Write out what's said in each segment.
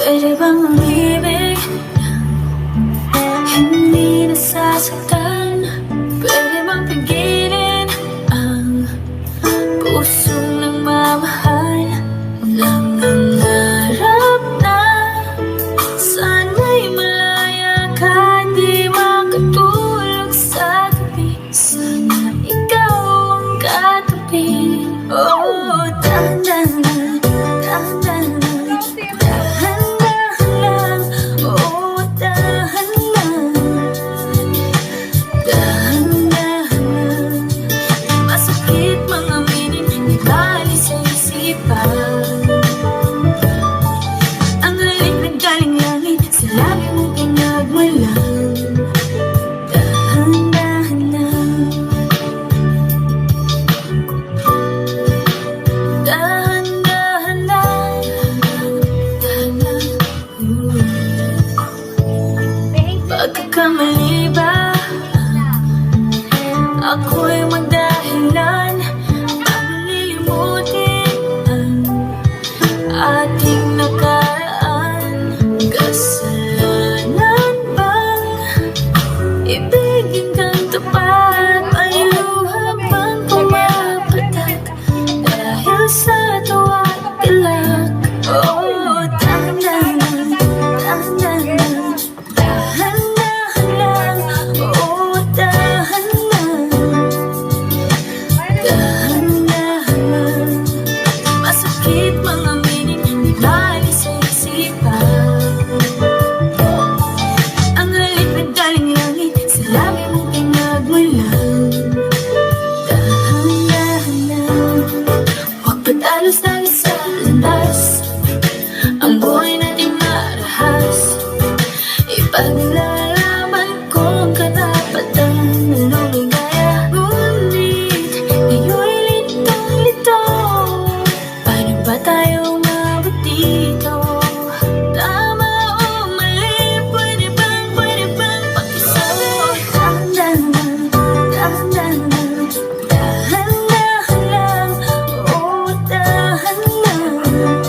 Pwede bang umibig nang hindi nasasaktan? Pwede bang pigilin ang pusong nagmamahal? Nangangarap na sana'y malaya ka, di makatulog sa gabi. Sana ikaw ang katabi. Oh, dahan-dahan, dahan-dahan, dahan-dahan lang. Oh, dahan-dahan, dahan-dahan lang. Masakit mga aminin, di bali sa isipan. Ang halik na galing langit, sa labi mong pinagmulan. Dahan-dahan lang, dahan-dahan lang, dahan lang. Pagkakamali ba ako'y magdahilan para lilimutin ang ating nakaraan? Kasalanan bang ibigin kang tapat? May luha bang pumapatak dahil sa tuwa at galak? Oh, dahan-dahan, dahan-dahan, dahan-dahan lang. Oh, dahan-dahan, dahan-dahan lang. Masakit mga aminin, di bali sa isipan. Ang halik na galing langit, sa labi mong pinagmulan. Dahan-dahan lang, huwag padalos-dalos sa landas. Ang buhay natin marahas, ipaglalaban ko ang karapatan na lumigaya. Ngunit ngayon'y litong-lito, paano ba tayo umabot dito? Tama o mali, pwede bang pakisabi? Dahan-dahan, dahan-dahan, dahan-dahan lang. Oh, dahan-dahan,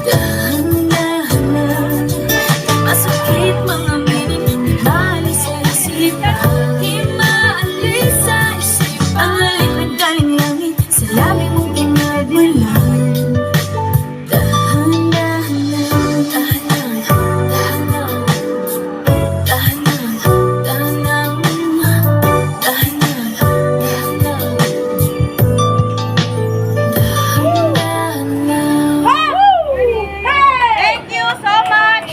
dahan-dahan lang. Masakit mga aminin, di bali sa isipan. Di maalis sa isipan. Ang halik na galing langit, sa labi mong pinagmulan. Dahan-dahan lang, dahan-dahan, dahan-dahan, dahan-dahan, dahan-dahan, dahan-dahan, dahan-dahan lang. Thank you so much!